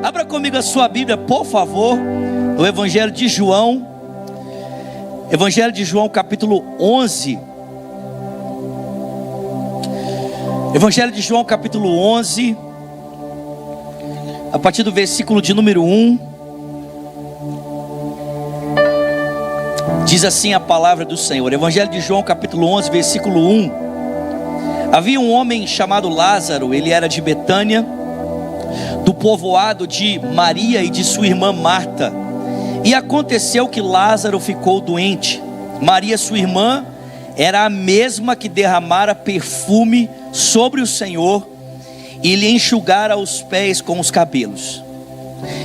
Abra comigo a sua Bíblia, por favor, no Evangelho de João. Evangelho de João, capítulo 11. Evangelho de João, capítulo 11, a partir do versículo de número 1. Diz assim a palavra do Senhor. Evangelho de João, capítulo 11, versículo 1. Havia um homem chamado Lázaro, ele era de Betânia, do povoado de Maria e de sua irmã Marta. E aconteceu que Lázaro ficou doente. Maria, sua irmã, era a mesma que derramara perfume sobre o Senhor e lhe enxugara os pés com os cabelos.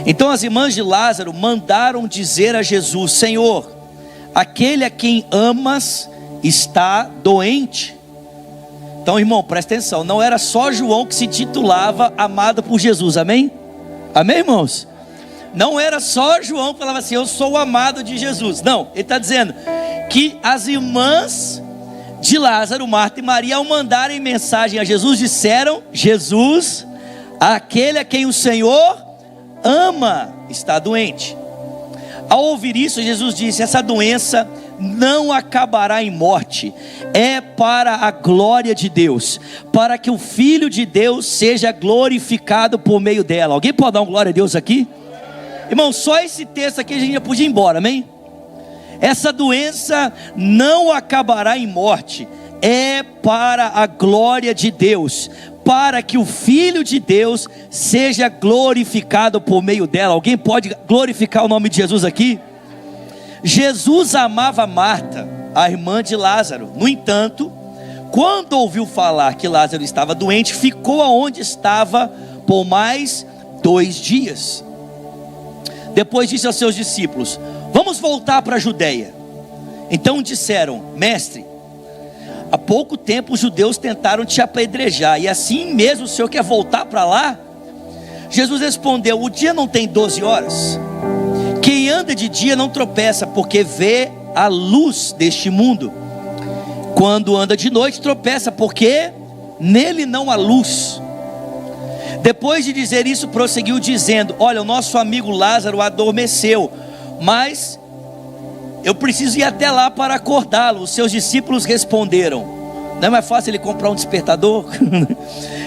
Então as irmãs de Lázaro mandaram dizer a Jesus: Senhor, aquele a quem amas está doente. Então, irmão, presta atenção, não era só João que se titulava amado por Jesus, amém? Amém, irmãos? Não era só João que falava assim, eu sou o amado de Jesus. Não, ele está dizendo que as irmãs de Lázaro, Marta e Maria, ao mandarem mensagem a Jesus, disseram: Jesus, aquele a quem o Senhor ama, está doente. Ao ouvir isso, Jesus disse: essa doença não acabará em morte, é para a glória de Deus, para que o Filho de Deus seja glorificado por meio dela. Alguém pode dar um glória a Deus aqui? Irmão, só esse texto aqui a gente já podia ir embora, amém? Essa doença não acabará em morte, é para a glória de Deus, para que o Filho de Deus seja glorificado por meio dela. Alguém pode glorificar o nome de Jesus aqui? Jesus amava Marta, a irmã de Lázaro. No entanto, quando ouviu falar que Lázaro estava doente, ficou aonde estava por mais 2 dias. Depois disse aos seus discípulos: vamos voltar para a Judéia. Então disseram: mestre, há pouco tempo os judeus tentaram te apedrejar, e assim mesmo o Senhor quer voltar para lá? Jesus respondeu: o dia não tem 12 horas? Quem anda de dia não tropeça, porque vê a luz deste mundo. Quando anda de noite tropeça, porque nele não há luz. Depois de dizer isso, prosseguiu dizendo: olha, o nosso amigo Lázaro adormeceu, mas eu preciso ir até lá para acordá-lo. Os seus discípulos responderam: não é mais fácil ele comprar um despertador?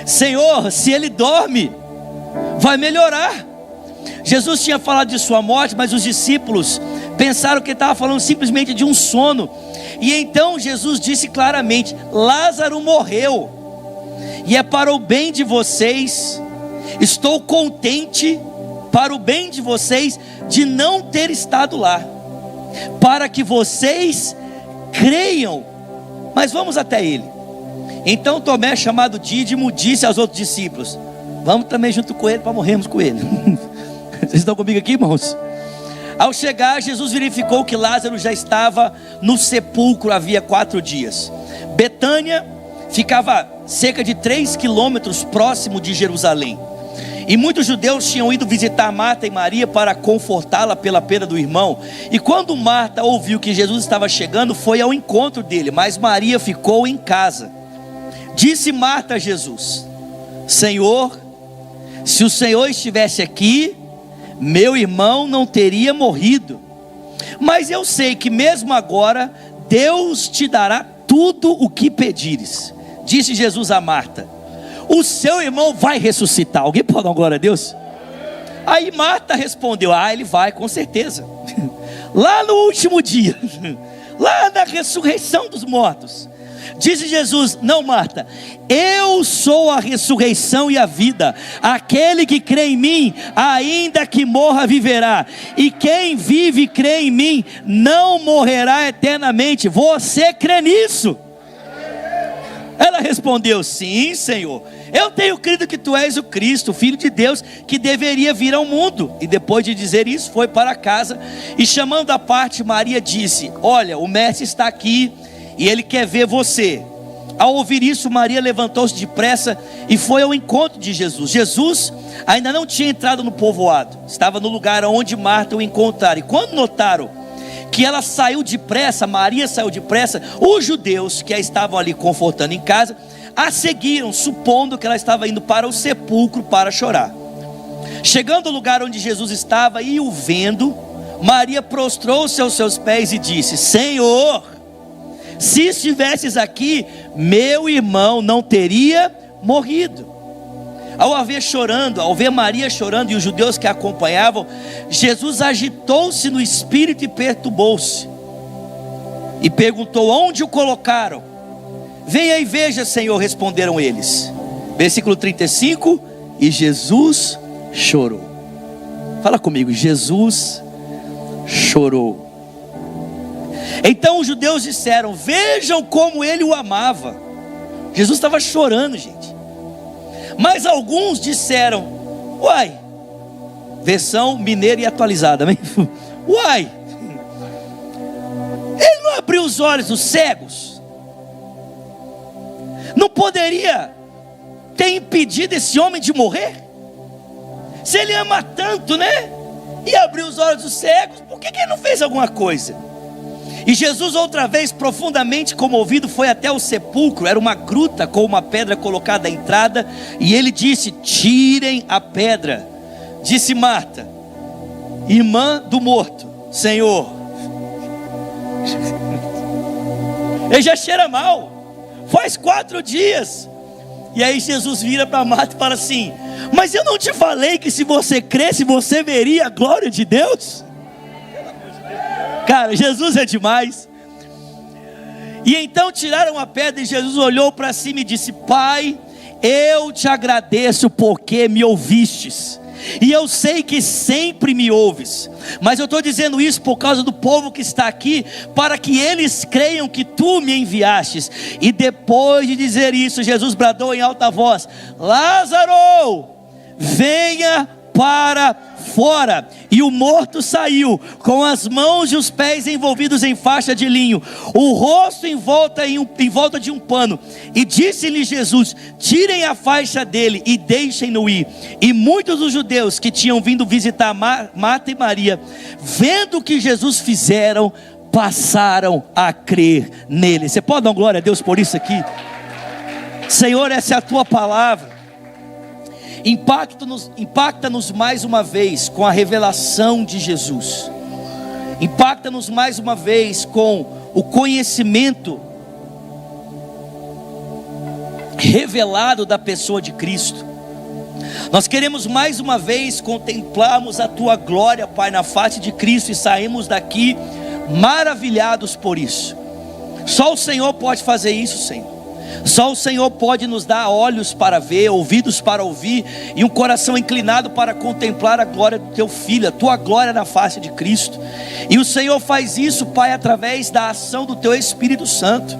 Senhor, se ele dorme, vai melhorar. Jesus tinha falado de sua morte, mas os discípulos pensaram que ele estava falando simplesmente de um sono. E então Jesus disse claramente: Lázaro morreu, e é para o bem de vocês. Estou contente para o bem de vocês de não ter estado lá, para que vocês creiam. Mas vamos até ele. Então Tomé, chamado Dídimo, disse aos outros discípulos: vamos também junto com ele para morrermos com ele. Vocês estão comigo aqui, irmãos? Ao chegar, Jesus verificou que Lázaro já estava no sepulcro havia 4 dias. Betânia ficava cerca de 3 quilômetros próximo de Jerusalém, e muitos judeus tinham ido visitar Marta e Maria para confortá-la pela perda do irmão. E quando Marta ouviu que Jesus estava chegando, foi ao encontro dele, mas Maria ficou em casa. Disse Marta a Jesus: Senhor, se o Senhor estivesse aqui, meu irmão não teria morrido. Mas eu sei que mesmo agora Deus te dará tudo o que pedires. Disse Jesus a Marta: o seu irmão vai ressuscitar. Alguém pode dar uma glória a Deus? Aí Marta respondeu: ele vai, com certeza. Lá no último dia, lá na ressurreição dos mortos. Disse Jesus: não, Marta, eu sou a ressurreição e a vida. Aquele que crê em mim, ainda que morra, viverá. E quem vive e crê em mim, não morrerá eternamente. Você crê nisso? Ela respondeu: sim, Senhor, eu tenho crido que tu és o Cristo, o Filho de Deus, que deveria vir ao mundo. E depois de dizer isso, foi para casa, e chamando à parte Maria, disse: olha, o mestre está aqui, e ele quer ver você. Ao ouvir isso, Maria levantou-se depressa e foi ao encontro de Jesus. Jesus ainda não tinha entrado no povoado, estava no lugar onde Marta o encontrara. E quando notaram que ela saiu depressa, Maria saiu depressa, os judeus que a estavam ali confortando em casa, a seguiram, supondo que ela estava indo para o sepulcro para chorar. Chegando ao lugar onde Jesus estava e o vendo, Maria prostrou-se aos seus pés e disse: Senhor, se estivesses aqui, meu irmão não teria morrido. Ao ver Maria chorando e os judeus que a acompanhavam, Jesus agitou-se no espírito e perturbou-se. E perguntou: onde o colocaram? Venha e veja, Senhor, responderam eles. Versículo 35, e Jesus chorou. Fala comigo, Jesus chorou. Então os judeus disseram: vejam como ele o amava. Jesus estava chorando, gente. Mas alguns disseram: uai, versão mineira e atualizada, amém? Uai, ele não abriu os olhos dos cegos? Não poderia ter impedido esse homem de morrer? Se ele ama tanto, né? E abriu os olhos dos cegos, por que ele não fez alguma coisa? E Jesus, outra vez, profundamente comovido, foi até o sepulcro. Era uma gruta com uma pedra colocada à entrada. E ele disse: tirem a pedra. Disse Marta, irmã do morto: Senhor, ele já cheira mal, faz 4 dias. E aí Jesus vira para Marta e fala assim: mas eu não te falei que se você cresce, você veria a glória de Deus? Cara, Jesus é demais. E então tiraram a pedra e Jesus olhou para cima e disse: Pai, eu te agradeço porque me ouvistes. E eu sei que sempre me ouves, mas eu estou dizendo isso por causa do povo que está aqui, para que eles creiam que tu me enviastes. E depois de dizer isso, Jesus bradou em alta voz: Lázaro, venha para fora. E o morto saiu, com as mãos e os pés envolvidos em faixa de linho, o rosto em volta de um pano. E disse-lhe Jesus: tirem a faixa dele e deixem-no ir. E muitos dos judeus que tinham vindo visitar Marta e Maria, vendo o que Jesus fizeram, passaram a crer nele. Você pode dar glória a Deus por isso aqui? Senhor, essa é a tua palavra. Impacta-nos mais uma vez com a revelação de Jesus. Impacta-nos mais uma vez com o conhecimento revelado da pessoa de Cristo. Nós queremos mais uma vez contemplarmos a tua glória, Pai, na face de Cristo, e saímos daqui maravilhados por isso. Só o Senhor pode fazer isso, Senhor. Só o Senhor pode nos dar olhos para ver, ouvidos para ouvir e um coração inclinado para contemplar a glória do teu Filho, a tua glória na face de Cristo. E o Senhor faz isso, Pai, através da ação do teu Espírito Santo,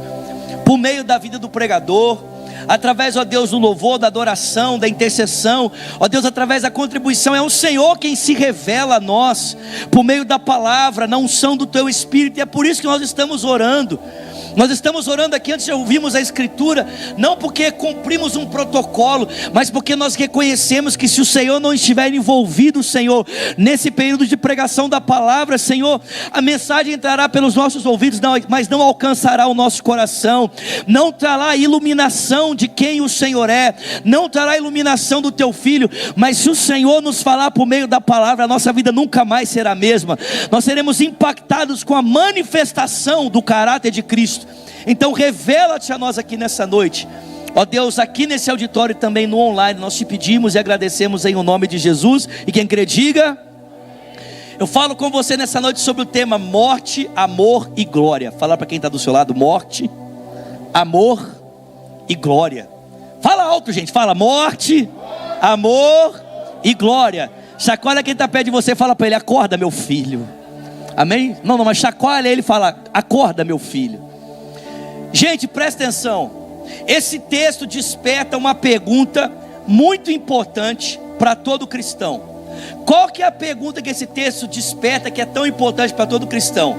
por meio da vida do pregador, através, ó Deus, do louvor, da adoração, da intercessão, ó Deus, através da contribuição. É o Senhor quem se revela a nós, por meio da palavra, na unção do teu Espírito. E é por isso que nós estamos orando. Nós estamos orando aqui antes de ouvirmos a Escritura, não porque cumprimos um protocolo, mas porque nós reconhecemos que se o Senhor não estiver envolvido, Senhor, nesse período de pregação da palavra, Senhor, a mensagem entrará pelos nossos ouvidos, mas não alcançará o nosso coração, não trará a iluminação de quem o Senhor é, não trará a iluminação do teu Filho. Mas se o Senhor nos falar por meio da palavra, a nossa vida nunca mais será a mesma. Nós seremos impactados com a manifestação do caráter de Cristo. Então revela-te a nós aqui nessa noite, ó Deus, aqui nesse auditório e também no online. Nós te pedimos e agradecemos em o nome de Jesus. E quem crê diga. Eu falo com você nessa noite sobre o tema morte, amor e glória. Fala para quem está do seu lado: morte, amor e glória. Fala alto, gente, fala: morte, amor e glória. Chacoalha quem está perto de você, fala para ele: acorda, meu filho. Amém? Não, mas chacoalha ele e fala: acorda, meu filho. Gente, presta atenção. Esse texto desperta uma pergunta muito importante para todo cristão. Qual que é a pergunta que esse texto desperta, que é tão importante para todo cristão?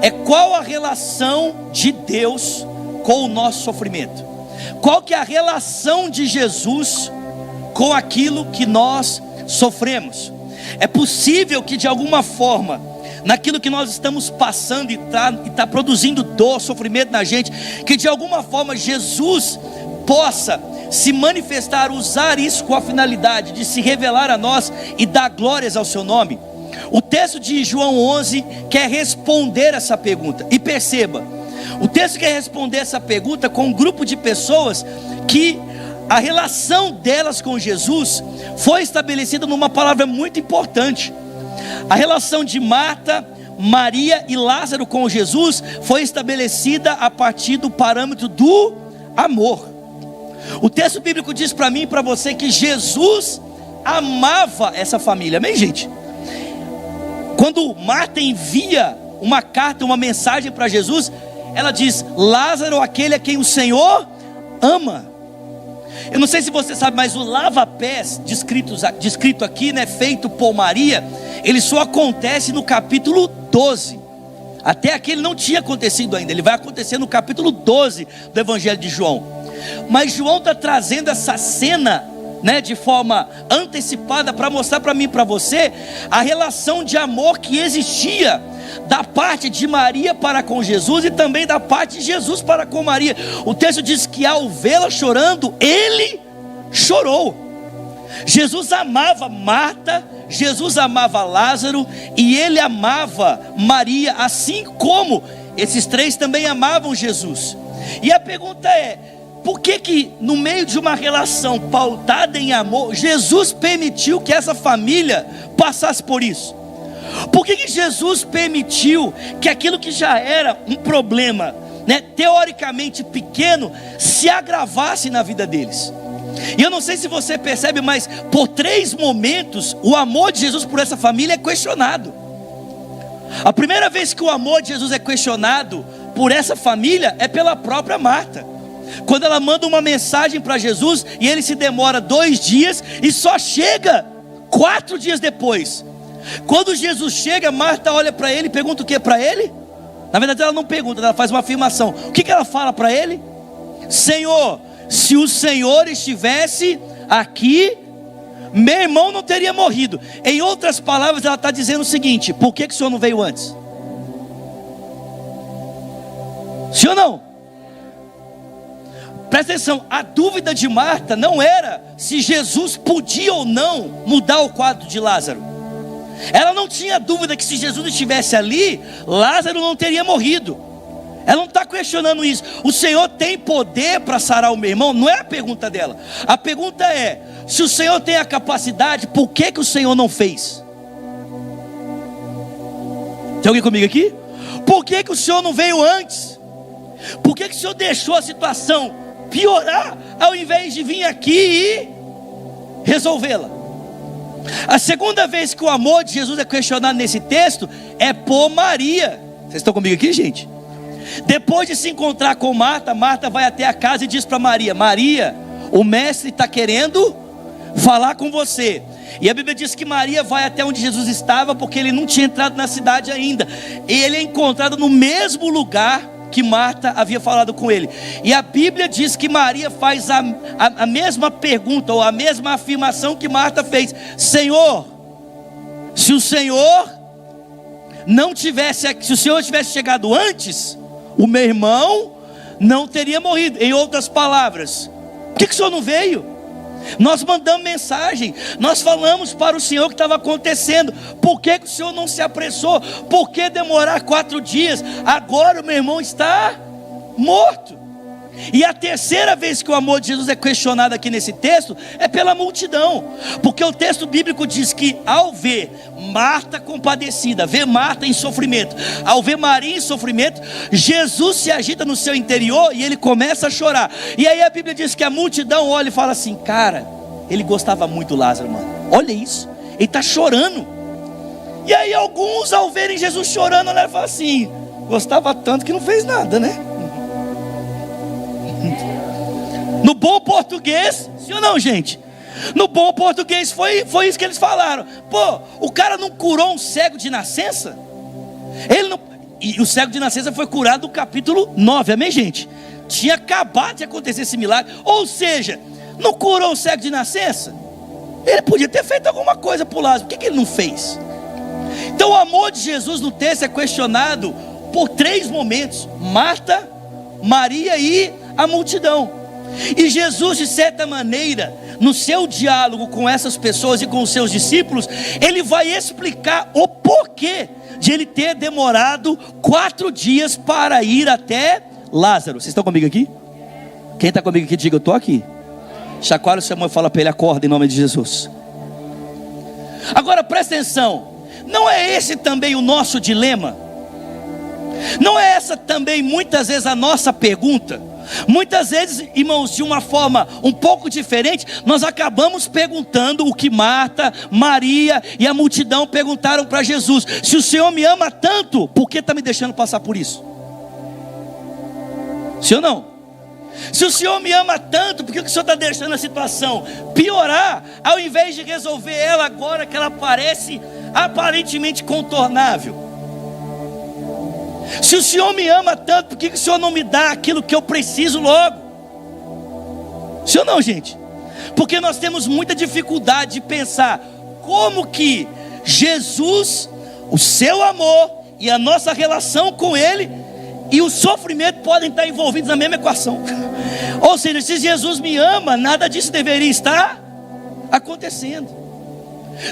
É: qual a relação de Deus com o nosso sofrimento? Qual que é a relação de Jesus com aquilo que nós sofremos? É possível que de alguma forma, naquilo que nós estamos passando e está produzindo dor, sofrimento na gente, que de alguma forma Jesus possa se manifestar, usar isso com a finalidade de se revelar a nós e dar glórias ao seu nome, o texto de João 11 quer responder essa pergunta. E perceba, o texto quer responder essa pergunta com um grupo de pessoas que a relação delas com Jesus foi estabelecida numa palavra muito importante. A relação de Marta, Maria e Lázaro com Jesus foi estabelecida a partir do parâmetro do amor. O texto bíblico diz para mim e para você que Jesus amava essa família, amém, gente? Quando Marta envia uma carta, uma mensagem para Jesus, ela diz: Lázaro, aquele a quem o Senhor ama. Eu não sei se você sabe, mas o lava-pés descrito aqui, né, feito por Maria, ele só acontece no capítulo 12. Até aqui ele não tinha acontecido ainda, ele vai acontecer no capítulo 12 do Evangelho de João. Mas João está trazendo essa cena, né, de forma antecipada para mostrar para mim e para você a relação de amor que existia da parte de Maria para com Jesus e também da parte de Jesus para com Maria. O texto diz que ao vê-la chorando, ele chorou. Jesus amava Marta, Jesus amava Lázaro e ele amava Maria, assim como esses três também amavam Jesus. E a pergunta é: por que no meio de uma relação pautada em amor, Jesus permitiu que essa família passasse por isso? Por que Jesus permitiu que aquilo que já era um problema, né, teoricamente pequeno, se agravasse na vida deles? E eu não sei se você percebe, mas por 3 momentos o amor de Jesus por essa família é questionado. A primeira vez que o amor de Jesus é questionado por essa família é pela própria Marta, quando ela manda uma mensagem para Jesus e ele se demora 2 dias e só chega 4 dias depois. Quando Jesus chega, Marta olha para ele e pergunta o que para ele? Na verdade ela não pergunta, ela faz uma afirmação. O que ela fala para ele? Senhor, se o Senhor estivesse aqui, meu irmão não teria morrido. Em outras palavras, ela está dizendo o seguinte: por que o Senhor não veio antes? Sim ou não? Presta atenção, a dúvida de Marta não era se Jesus podia ou não mudar o quadro de Lázaro. Ela não tinha dúvida que se Jesus estivesse ali, Lázaro não teria morrido. Ela não está questionando isso. O Senhor tem poder para sarar o meu irmão? Não é a pergunta dela. A pergunta é: se o Senhor tem a capacidade, por que o Senhor não fez? Tem alguém comigo aqui? Por que o Senhor não veio antes? Por que o Senhor deixou a situação piorar, ao invés de vir aqui e resolvê-la? A segunda vez que o amor de Jesus é questionado nesse texto é por Maria. Vocês estão comigo aqui, gente? Depois de se encontrar com Marta, Marta vai até a casa e diz para Maria: Maria, o mestre está querendo falar com você. E a Bíblia diz que Maria vai até onde Jesus estava, porque ele não tinha entrado na cidade ainda. E ele é encontrado no mesmo lugar que Marta havia falado com ele. E a Bíblia diz que Maria faz a mesma pergunta, ou a mesma afirmação que Marta fez: Senhor, se o Senhor tivesse chegado antes, o meu irmão não teria morrido. Em outras palavras, por que o Senhor não veio? Nós mandamos mensagem, nós falamos para o Senhor o que estava acontecendo. Por que o Senhor não se apressou? Por que demorar 4 dias? Agora o meu irmão está morto. E a terceira vez que o amor de Jesus é questionado aqui nesse texto é pela multidão, porque o texto bíblico diz que ao ver Marta compadecida, ver Marta em sofrimento, ao ver Maria em sofrimento, Jesus se agita no seu interior e ele começa a chorar. E aí a Bíblia diz que a multidão olha e fala assim: cara, ele gostava muito do Lázaro, mano, olha isso, ele está chorando. E aí alguns, ao verem Jesus chorando, olham e falam assim: gostava tanto que não fez nada, né? No bom português, sim ou não, gente? No bom português foi isso que eles falaram. Pô, o cara não curou um cego de nascença? Ele não... E o cego de nascença foi curado no capítulo 9, amém, gente? Tinha acabado de acontecer esse milagre. Ou seja, não curou o cego de nascença? Ele podia ter feito alguma coisa por Lázaro. Por que ele não fez? Então o amor de Jesus no texto é questionado por 3 momentos: Marta, Maria e a multidão. E Jesus, de certa maneira, no seu diálogo com essas pessoas e com os seus discípulos, ele vai explicar o porquê de ele ter demorado 4 dias para ir até Lázaro. Vocês estão comigo aqui? Quem está comigo aqui, diga: eu estou aqui. Chacoalha o seu irmão e fala para ele: acorda em nome de Jesus. Agora presta atenção, não é esse também o nosso dilema? Não é essa também muitas vezes a nossa pergunta? Muitas vezes, irmãos, de uma forma um pouco diferente, nós acabamos perguntando o que Marta, Maria e a multidão perguntaram para Jesus: se o Senhor me ama tanto, por que está me deixando passar por isso? Sim ou não? Se o Senhor me ama tanto, por que o Senhor está deixando a situação piorar, ao invés de resolver ela agora que ela parece aparentemente contornável? Se o Senhor me ama tanto, por que o Senhor não me dá aquilo que eu preciso logo? Sim ou não, gente? Porque nós temos muita dificuldade de pensar como que Jesus, o seu amor e a nossa relação com Ele e o sofrimento podem estar envolvidos na mesma equação. Ou seja, se Jesus me ama, nada disso deveria estar acontecendo.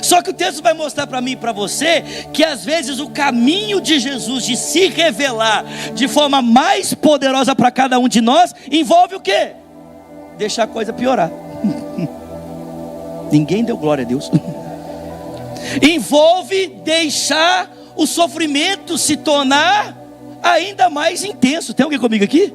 Só que o texto vai mostrar para mim e para você que às vezes o caminho de Jesus de se revelar de forma mais poderosa para cada um de nós envolve o quê? Deixar a coisa piorar. Ninguém deu glória a Deus. Envolve deixar o sofrimento se tornar ainda mais intenso. Tem alguém comigo aqui?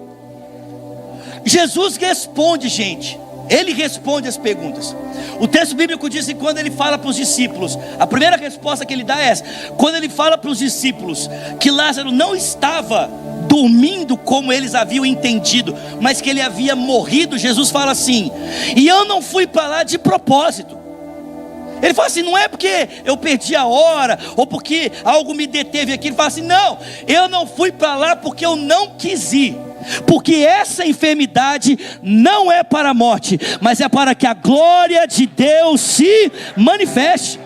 Jesus responde, gente. Ele responde as perguntas. O texto bíblico diz que quando ele fala para os discípulos, a primeira resposta que ele dá é essa: quando ele fala para os discípulos que Lázaro não estava dormindo como eles haviam entendido, mas que ele havia morrido, Jesus fala assim: e eu não fui para lá de propósito. Ele fala assim: não é porque eu perdi a hora, ou porque algo me deteve aqui. Ele fala assim: não, eu não fui para lá porque eu não quis ir. Porque essa enfermidade não é para a morte, mas é para que a glória de Deus se manifeste.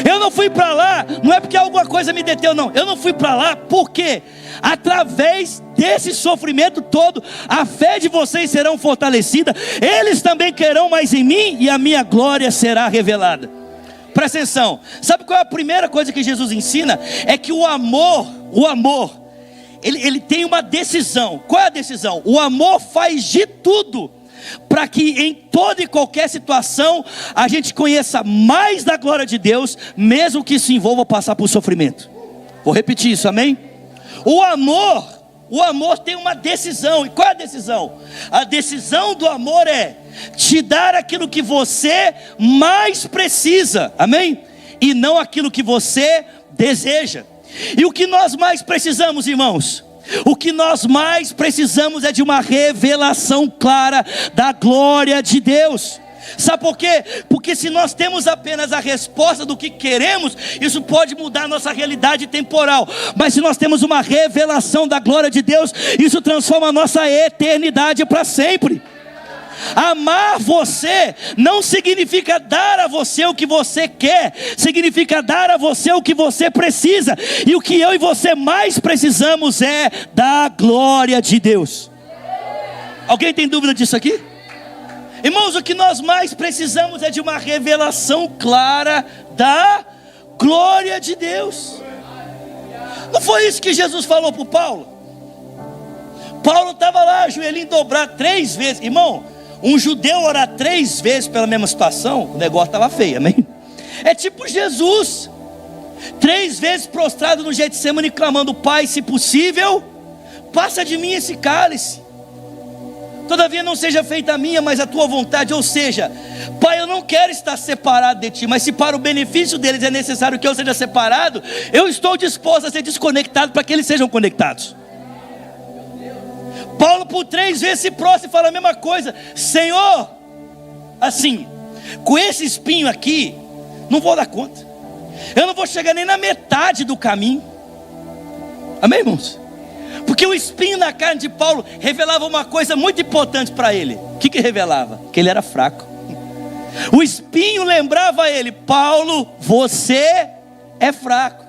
Eu não fui para lá, não é porque alguma coisa me deteu, não. Eu não fui para lá porque através desse sofrimento todo, a fé de vocês será fortalecida. Eles também querão mais em mim e a minha glória será revelada. Presta atenção, sabe qual é a primeira coisa que Jesus ensina? É que o amor, ele tem uma decisão. Qual é a decisão? O amor faz de tudo para que em toda e qualquer situação a gente conheça mais da glória de Deus, mesmo que se envolva passar por sofrimento. Vou repetir isso, amém? O amor tem uma decisão. E qual é a decisão? A decisão do amor é te dar aquilo que você mais precisa, amém? E não aquilo que você deseja. E o que nós mais precisamos, irmãos? O que nós mais precisamos é de uma revelação clara da glória de Deus. Sabe por quê? Porque se nós temos apenas a resposta do que queremos, isso pode mudar a nossa realidade temporal. Mas se nós temos uma revelação da glória de Deus, isso transforma a nossa eternidade para sempre. Amar você não significa dar a você o que você quer, significa dar a você o que você precisa. E o que eu e você mais precisamos é da glória de Deus. Alguém tem dúvida disso aqui? Irmãos, o que nós mais precisamos é de uma revelação clara da glória de Deus. Não foi isso que Jesus falou para o Paulo? Paulo estava lá, joelhinho dobrado 3 vezes. Irmão, um judeu orar 3 vezes pela mesma situação, o negócio estava feio, amém? É tipo Jesus, 3 vezes prostrado no Getsemane, clamando: Pai, se possível, passa de mim esse cálice. Todavia não seja feita a minha, mas a tua vontade. Ou seja, Pai, eu não quero estar separado de ti, mas se para o benefício deles é necessário que eu seja separado, eu estou disposto a ser desconectado para que eles sejam conectados. Paulo por 3 vezes se prostra e fala a mesma coisa: Senhor, assim, com esse espinho aqui, não vou dar conta, eu não vou chegar nem na metade do caminho. Amém, irmãos? Porque o espinho na carne de Paulo revelava uma coisa muito importante para ele. O que revelava? Que ele era fraco. O espinho lembrava a ele: Paulo, você é fraco.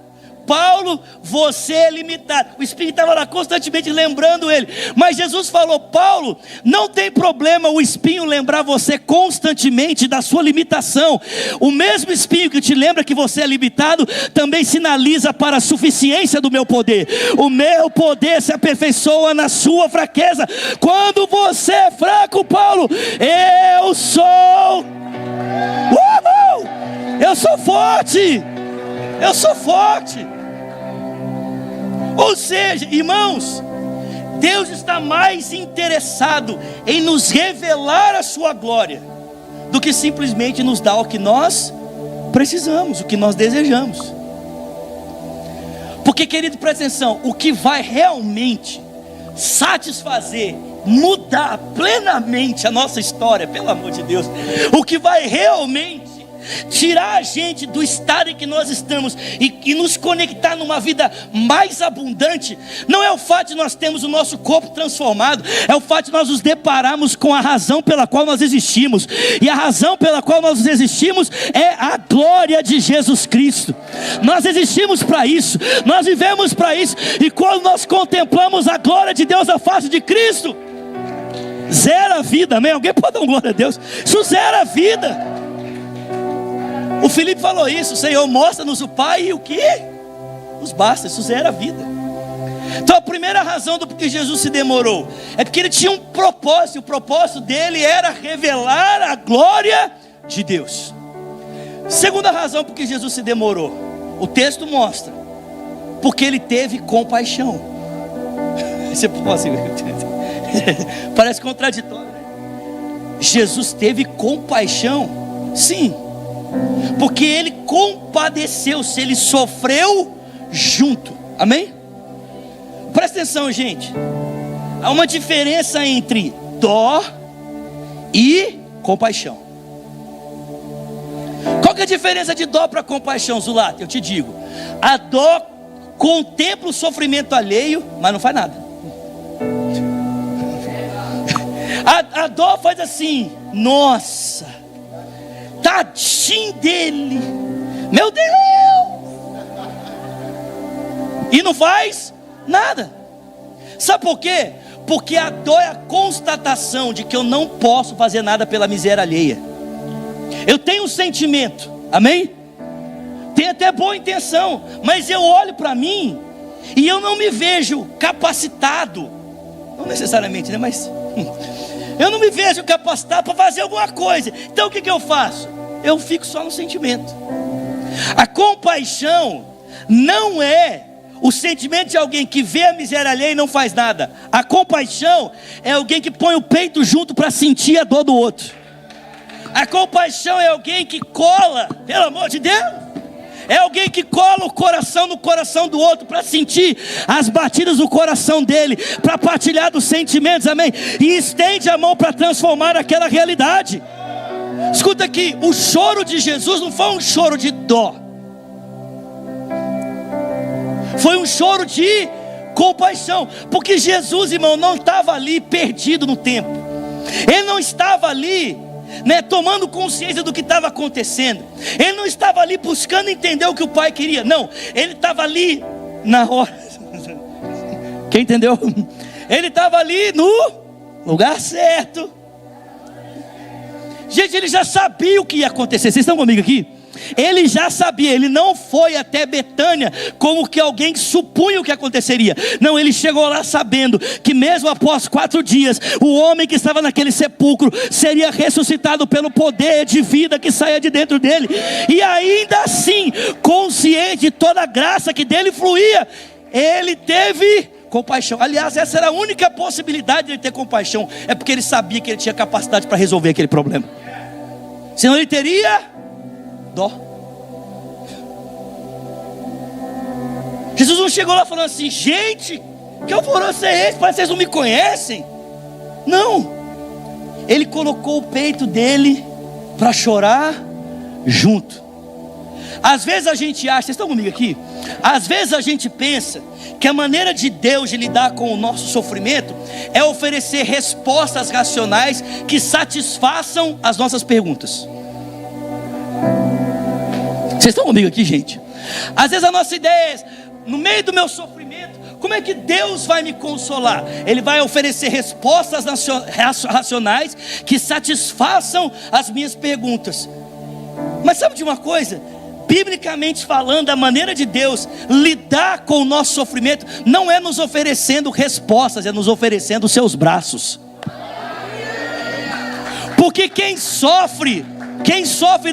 Paulo, você é limitado. O Espírito estava lá constantemente lembrando ele. Mas Jesus falou: Paulo, não tem problema o espinho lembrar você constantemente da sua limitação. O mesmo espinho que te lembra que você é limitado, também sinaliza para a suficiência do meu poder. O meu poder se aperfeiçoa na sua fraqueza. Quando você é fraco, Paulo, eu sou... Eu sou forte. Eu sou forte. Ou seja, irmãos, Deus está mais interessado em nos revelar a sua glória do que simplesmente nos dar o que nós precisamos, o que nós desejamos. Porque, querido, presta atenção, o que vai realmente satisfazer, mudar plenamente a nossa história, pelo amor de Deus, o que vai realmente tirar a gente do estado em que nós estamos e nos conectar numa vida mais abundante, não é o fato de nós termos o nosso corpo transformado, é o fato de nós nos depararmos com a razão pela qual nós existimos. E a razão pela qual nós existimos é a glória de Jesus Cristo. Nós existimos para isso, nós vivemos para isso. E quando nós contemplamos a glória de Deus na face de Cristo, zera a vida, amém? Alguém pode dar uma glória a Deus? Isso zera a vida. O Felipe falou isso: Senhor, mostra-nos o Pai e o que nos basta. Isso zera a vida. Então a primeira razão do porquê Jesus se demorou é porque ele tinha um propósito. E o propósito dele era revelar a glória de Deus. Segunda razão porque Jesus se demorou, o texto mostra: porque ele teve compaixão. Você pode assim, parece contraditório, né? Jesus teve compaixão, sim, porque ele compadeceu-se, ele sofreu junto, amém? Presta atenção, gente, há uma diferença entre dó e compaixão. Qual que é a diferença de dó para compaixão, Zulata? Eu te digo: a dó contempla o sofrimento alheio, mas não faz nada. A dó faz assim: nossa, tadinho dele, meu Deus, e não faz nada. Sabe por quê? Porque a dor é a constatação de que eu não posso fazer nada pela miséria alheia. Eu tenho um sentimento, amém? Tenho até boa intenção, mas eu olho para mim e eu não me vejo capacitado, não necessariamente, né? Mas eu não me vejo capacitado para fazer alguma coisa. Então o que eu faço? Eu fico só no sentimento. A compaixão não é o sentimento de alguém que vê a miséria alheia e não faz nada. A compaixão é alguém que põe o peito junto para sentir a dor do outro. A compaixão é alguém que cola, pelo amor de Deus, é alguém que cola o coração no coração do outro para sentir as batidas do coração dele, para partilhar dos sentimentos, amém? E estende a mão para transformar aquela realidade. Escuta aqui, o choro de Jesus não foi um choro de dó, foi um choro de compaixão. Porque Jesus, irmão, não estava ali perdido no tempo. Ele não estava ali, tomando consciência do que estava acontecendo. Ele não estava ali buscando entender o que o Pai queria. Não, ele estava ali na hora. Quem entendeu? Ele estava ali no lugar certo. Gente, ele já sabia o que ia acontecer. Vocês estão comigo aqui? Ele já sabia. Ele não foi até Betânia como que alguém supunha o que aconteceria. Não, ele chegou lá sabendo que mesmo após 4 dias, o homem que estava naquele sepulcro seria ressuscitado pelo poder de vida que saía de dentro dele. E ainda assim, consciente de toda a graça que dele fluía, ele teve compaixão. Aliás, essa era a única possibilidade de ele ter compaixão. É porque ele sabia que ele tinha capacidade para resolver aquele problema. Senão ele teria dó. Jesus não chegou lá falando assim: gente, que alvoroço é esse? Parece que vocês não me conhecem. Não, ele colocou o peito dele para chorar junto. Às vezes a gente acha, vocês estão comigo aqui? Às vezes a gente pensa que a maneira de Deus de lidar com o nosso sofrimento é oferecer respostas racionais que satisfaçam as nossas perguntas. Vocês estão comigo aqui, gente? Às vezes a nossa ideia é, no meio do meu sofrimento, como é que Deus vai me consolar? Ele vai oferecer respostas racionais que satisfaçam as minhas perguntas. Mas sabe de uma coisa? Biblicamente falando, a maneira de Deus lidar com o nosso sofrimento não é nos oferecendo respostas, é nos oferecendo os seus braços. Porque quem sofre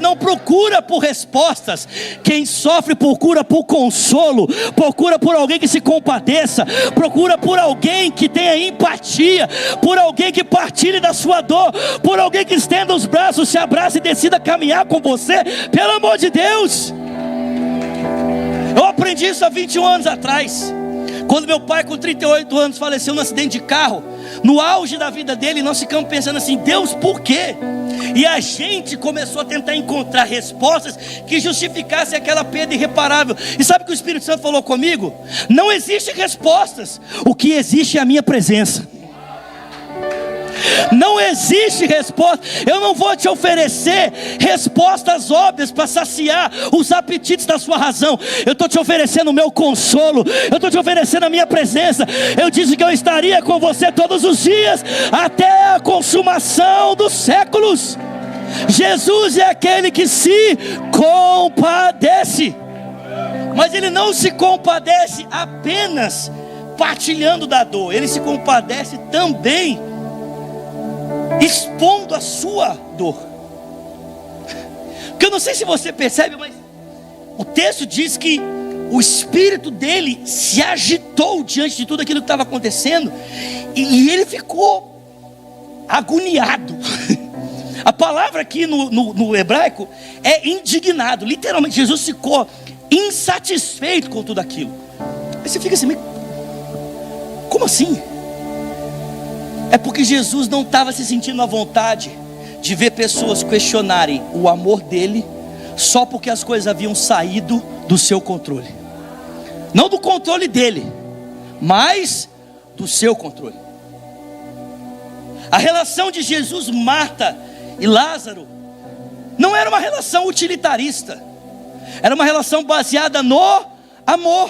não procura por respostas. Quem sofre procura por consolo, procura por alguém que se compadeça, procura por alguém que tenha empatia, por alguém que partilhe da sua dor, por alguém que estenda os braços, se abrace e decida caminhar com você. Pelo amor de Deus, eu aprendi isso há 21 anos atrás, quando meu pai com 38 anos faleceu num acidente de carro. No auge da vida dele, nós ficamos pensando assim: Deus, por quê? E a gente começou a tentar encontrar respostas que justificassem aquela perda irreparável. E sabe o que o Espírito Santo falou comigo? Não existem respostas, o que existe é a minha presença. Não existe resposta. Eu não vou te oferecer respostas óbvias para saciar os apetites da sua razão. Eu estou te oferecendo o meu consolo, eu estou te oferecendo a minha presença. Eu disse que eu estaria com você todos os dias, até a consumação dos séculos. Jesus é aquele que se compadece, mas Ele não se compadece apenas partilhando da dor. Ele se compadece também expondo a sua dor. Porque eu não sei se você percebe, mas o texto diz que o espírito dele se agitou diante de tudo aquilo que estava acontecendo, e ele ficou agoniado. A palavra aqui no hebraico é indignado. Literalmente, Jesus ficou insatisfeito com tudo aquilo. Aí você fica assim, mas como assim? É porque Jesus não estava se sentindo à vontade de ver pessoas questionarem o amor dele, só porque as coisas haviam saído do seu controle. Não do controle dele, mas do seu controle. A relação de Jesus, Marta e Lázaro não era uma relação utilitarista, era uma relação baseada no amor.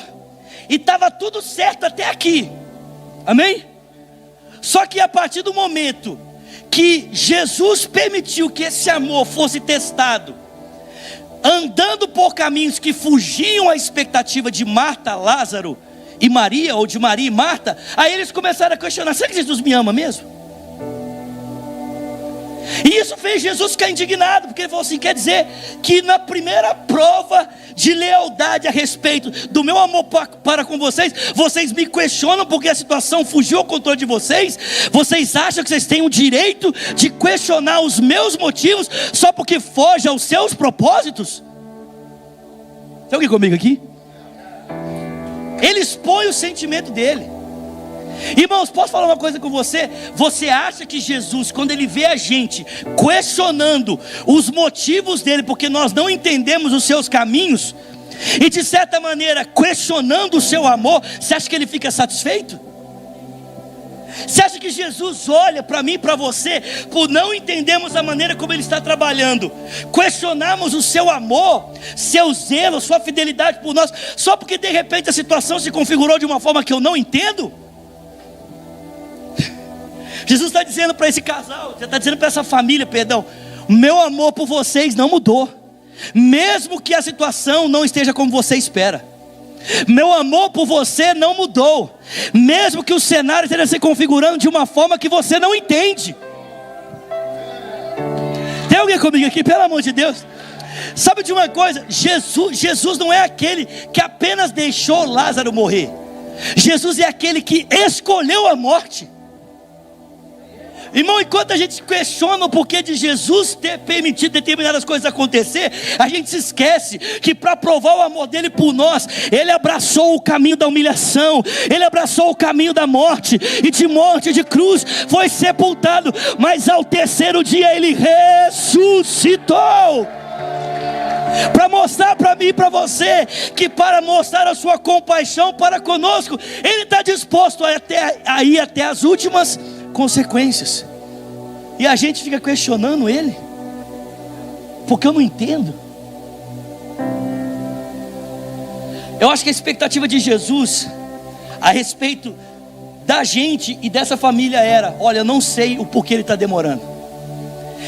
E estava tudo certo até aqui, amém? Só que a partir do momento que Jesus permitiu que esse amor fosse testado, andando por caminhos que fugiam à expectativa de Marta, Lázaro e Maria, ou de Maria e Marta, aí eles começaram a questionar: será que Jesus me ama mesmo? E isso fez Jesus ficar indignado, porque ele falou assim: quer dizer que na primeira prova de lealdade a respeito do meu amor para com vocês, vocês me questionam porque a situação fugiu ao controle de vocês? Vocês acham que vocês têm o direito de questionar os meus motivos só porque foge aos seus propósitos? Tem alguém comigo aqui? Ele expõe o sentimento dele. Irmãos, posso falar uma coisa com você? Você acha que Jesus, quando ele vê a gente questionando os motivos dele, porque nós não entendemos os seus caminhos, e de certa maneira questionando o seu amor, você acha que ele fica satisfeito? Você acha que Jesus olha para mim e para você, por não entendermos a maneira como ele está trabalhando, questionarmos o seu amor, seu zelo, sua fidelidade por nós, só porque de repente a situação se configurou de uma forma que eu não entendo? Jesus está dizendo para esse casal, está dizendo para essa família, perdão: meu amor por vocês não mudou, mesmo que a situação não esteja como você espera. Meu amor por você não mudou, mesmo que o cenário esteja se configurando de uma forma que você não entende. Tem alguém comigo aqui, pelo amor de Deus? Sabe de uma coisa? Jesus não é aquele que apenas deixou Lázaro morrer. Jesus é aquele que escolheu a morte. Irmão, enquanto a gente questiona o porquê de Jesus ter permitido determinadas coisas acontecer, a gente se esquece que para provar o amor dele por nós, ele abraçou o caminho da humilhação, ele abraçou o caminho da morte, e de morte, de cruz, foi sepultado, mas ao terceiro dia ele ressuscitou. Para mostrar para mim e para você, que para mostrar a sua compaixão para conosco, ele está disposto a ir até as últimas consequências. E a gente fica questionando ele, porque eu não entendo. Eu acho que a expectativa de Jesus a respeito da gente e dessa família era: olha, eu não sei o porquê ele está demorando,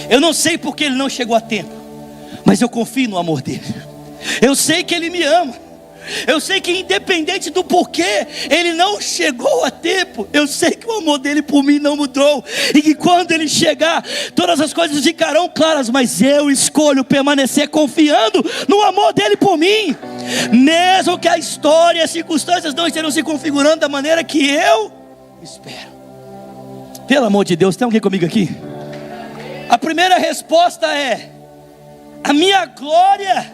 eu não sei porque ele não chegou a tempo, mas eu confio no amor dele. Eu sei que ele me ama, eu sei que independente do porquê ele não chegou a tempo, eu sei que o amor dele por mim não mudou, e que quando ele chegar, todas as coisas ficarão claras. Mas eu escolho permanecer confiando no amor dele por mim, mesmo que a história e as circunstâncias não estejam se configurando da maneira que eu espero. Pelo amor de Deus, tem alguém comigo aqui? A primeira resposta é: a minha glória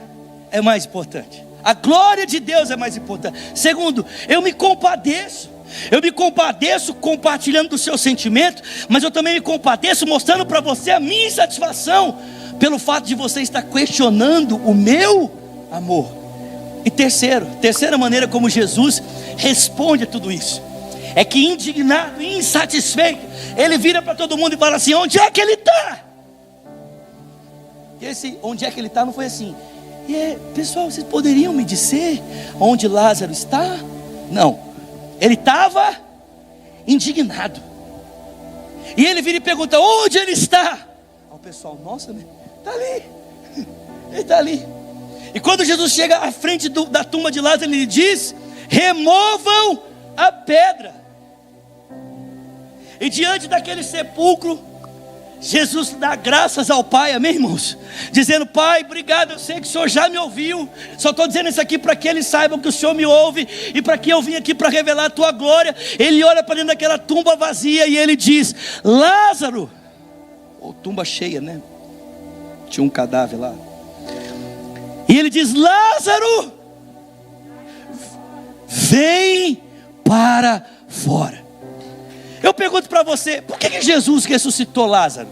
é mais importante. A glória de Deus é mais importante. Segundo, eu me compadeço compartilhando do seu sentimento, mas eu também me compadeço mostrando para você a minha insatisfação pelo fato de você estar questionando o meu amor. E terceira maneira como Jesus responde a tudo isso é que, indignado e insatisfeito, ele vira para todo mundo e fala assim: onde é que ele está? E esse onde é que ele está não foi assim: pessoal, vocês poderiam me dizer onde Lázaro está? Não, ele estava indignado. E ele vira e pergunta: onde ele está? O pessoal: nossa, está ali, ele está ali. E quando Jesus chega à frente da tumba de Lázaro, ele diz: removam a pedra. E diante daquele sepulcro, Jesus dá graças ao Pai, amém, irmãos? Dizendo: Pai, obrigado, eu sei que o Senhor já me ouviu, só estou dizendo isso aqui para que eles saibam que o Senhor me ouve, e para que eu vim aqui para revelar a tua glória. Ele olha para dentro daquela tumba vazia e ele diz: Lázaro, ou tumba cheia, né? Tinha um cadáver lá. E ele diz: Lázaro, vem para fora. Eu pergunto para você: por que Jesus ressuscitou Lázaro?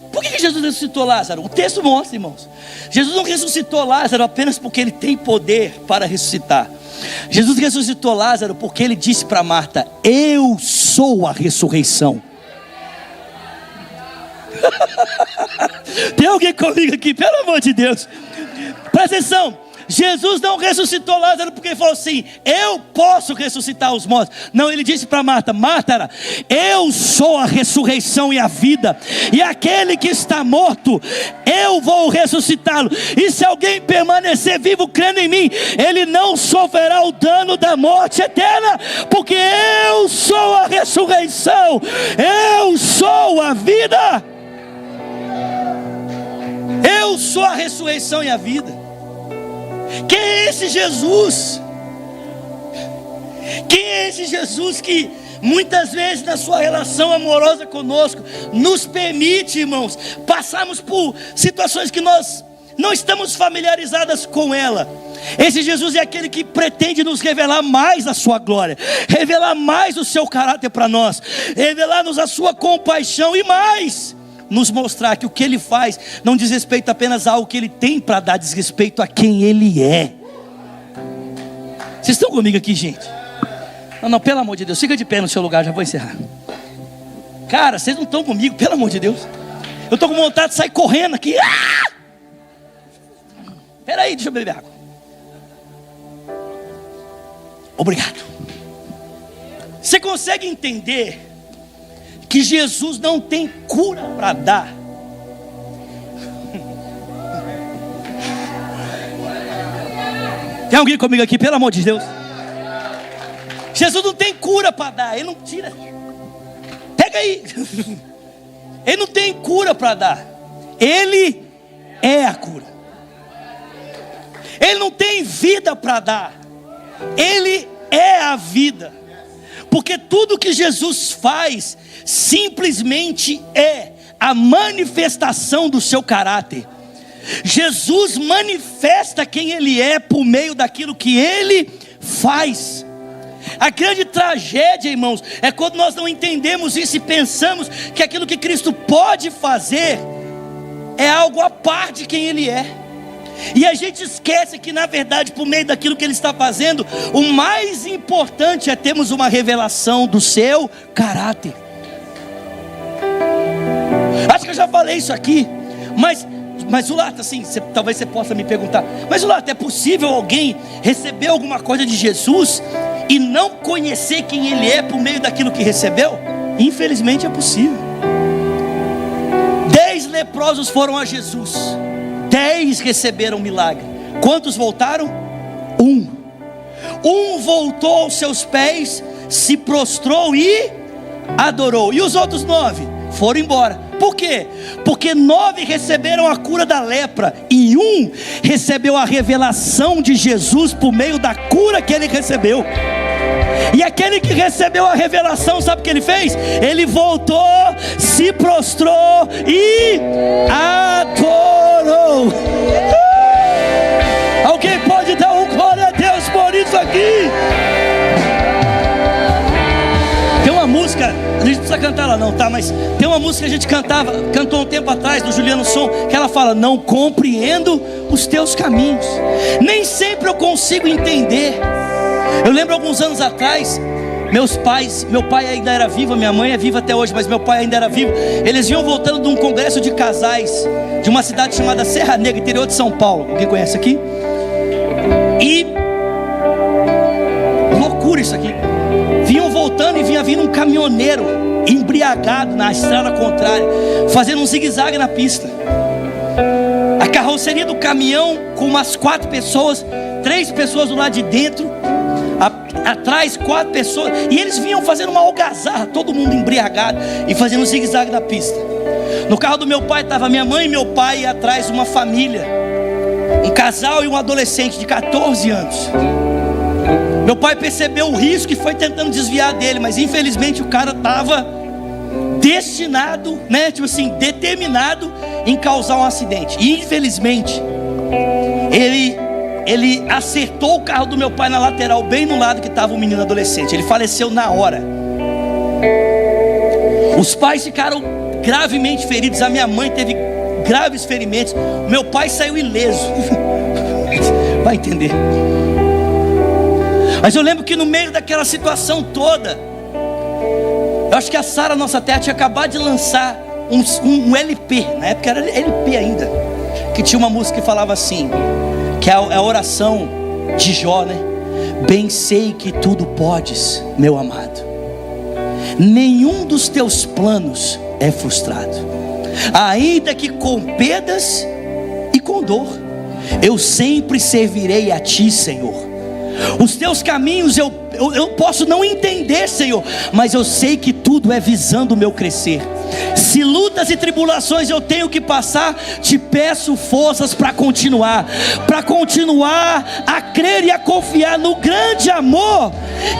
Por que Jesus ressuscitou Lázaro? O texto mostra, irmãos. Jesus não ressuscitou Lázaro apenas porque ele tem poder para ressuscitar. Jesus ressuscitou Lázaro porque ele disse para Marta: eu sou a ressurreição. Tem alguém comigo aqui, pelo amor de Deus? Presta atenção. Jesus não ressuscitou Lázaro porque ele falou assim: eu posso ressuscitar os mortos. Não, ele disse para Marta: Marta, eu sou a ressurreição e a vida, e aquele que está morto, eu vou ressuscitá-lo. E se alguém permanecer vivo crendo em mim, ele não sofrerá o dano da morte eterna, porque eu sou a ressurreição, eu sou a vida. Eu sou a ressurreição e a vida. Quem é esse Jesus? Quem é esse Jesus que muitas vezes na sua relação amorosa conosco nos permite, irmãos, passarmos por situações que nós não estamos familiarizadas com ela? Esse Jesus é aquele que pretende nos revelar mais a sua glória, revelar mais o seu caráter para nós, revelar-nos a sua compaixão e mais, nos mostrar que o que ele faz não diz respeito apenas a algo que ele tem para dar, diz respeito a quem ele é. Vocês estão comigo aqui, gente? Não, pelo amor de Deus, fica de pé no seu lugar, já vou encerrar. Cara, vocês não estão comigo, pelo amor de Deus. Eu estou com vontade de sair correndo aqui. Espera aí, deixa eu beber água. Obrigado. Você consegue entender que Jesus não tem cura para dar? Tem alguém comigo aqui, pelo amor de Deus? Jesus não tem cura para dar. Ele não tira. Pega aí. Ele não tem cura para dar. Ele é a cura. Ele não tem vida para dar. Ele é a vida. Porque tudo que Jesus faz simplesmente é a manifestação do seu caráter. Jesus manifesta quem ele é por meio daquilo que ele faz. A grande tragédia, irmãos, é quando nós não entendemos isso e pensamos que aquilo que Cristo pode fazer é algo a par de quem ele é. E a gente esquece que na verdade, por meio daquilo que ele está fazendo, o mais importante é termos uma revelação do seu caráter. Acho que eu já falei isso aqui, mas mas Zulata, assim, talvez você possa me perguntar, mas Zulata, é possível alguém receber alguma coisa de Jesus e não conhecer quem Ele é por meio daquilo que recebeu? Infelizmente é possível. 10 leprosos foram a Jesus, 10 receberam milagre. Quantos voltaram? Um voltou aos seus pés, se prostrou e adorou. E os outros 9 foram embora. Por quê? Porque 9 receberam a cura da lepra e 1 recebeu a revelação de Jesus por meio da cura que ele recebeu. E aquele que recebeu a revelação, sabe o que ele fez? Ele voltou, se prostrou e adorou. Alguém pode dar um glória a Deus por isso aqui? Tem uma música, a gente não precisa cantar ela não, tá? Mas tem uma música que a gente cantou um tempo atrás, do Juliano Som, que ela fala: não compreendo os teus caminhos, nem sempre eu consigo entender. Eu lembro alguns anos atrás, meu pai ainda era vivo, minha mãe é viva até hoje, mas meu pai ainda era vivo. Eles vinham voltando de um congresso de casais, de uma cidade chamada Serra Negra, interior de São Paulo. Alguém conhece aqui? E loucura isso aqui. Vinham voltando e vinha vindo um caminhoneiro embriagado na estrada contrária, fazendo um zigue-zague na pista. A carroceria do caminhão com umas 4 pessoas, 3 pessoas do lado de dentro, atrás 4 pessoas, e eles vinham fazendo uma algazarra, todo mundo embriagado e fazendo um zigue-zague na pista. No carro do meu pai estava minha mãe e meu pai, e atrás uma família, um casal e um adolescente de 14 anos. Meu pai percebeu o risco e foi tentando desviar dele, mas infelizmente o cara estava destinado, né, tipo assim, determinado em causar um acidente. E infelizmente ele acertou o carro do meu pai na lateral, bem no lado que estava o menino adolescente. Ele faleceu na hora. Os pais ficaram gravemente feridos, a minha mãe teve graves ferimentos, meu pai saiu ileso. Vai entender. Mas eu lembro que no meio daquela situação toda, eu acho que a Sara, nossa terra, tinha acabado de lançar um LP, na época era LP ainda, que tinha uma música que falava assim, que é a oração de Jó, né? Bem sei que tudo podes, meu amado, nenhum dos teus planos é frustrado, ainda que com perdas e com dor, eu sempre servirei a ti, Senhor. Os teus caminhos eu posso não entender, Senhor, mas eu sei que tudo é visando o meu crescer. Se lutas e tribulações eu tenho que passar, te peço forças para continuar a crer e a confiar no grande amor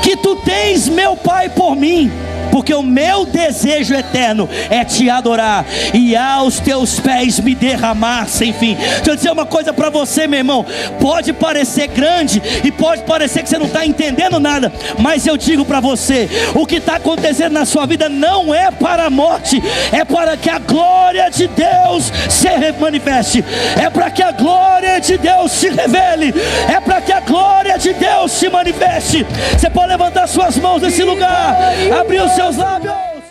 que tu tens, meu Pai, por mim. Porque o meu desejo eterno é te adorar e aos teus pés me derramar sem fim. Deixa eu dizer uma coisa para você, meu irmão. Pode parecer grande e pode parecer que você não está entendendo nada, mas eu digo para você, o que está acontecendo na sua vida não é para a morte, é para que a glória de Deus se manifeste, é para que a glória de Deus se revele, é para que a glória de Deus se manifeste. Você pode levantar suas mãos nesse lugar, abrir os seus lábios.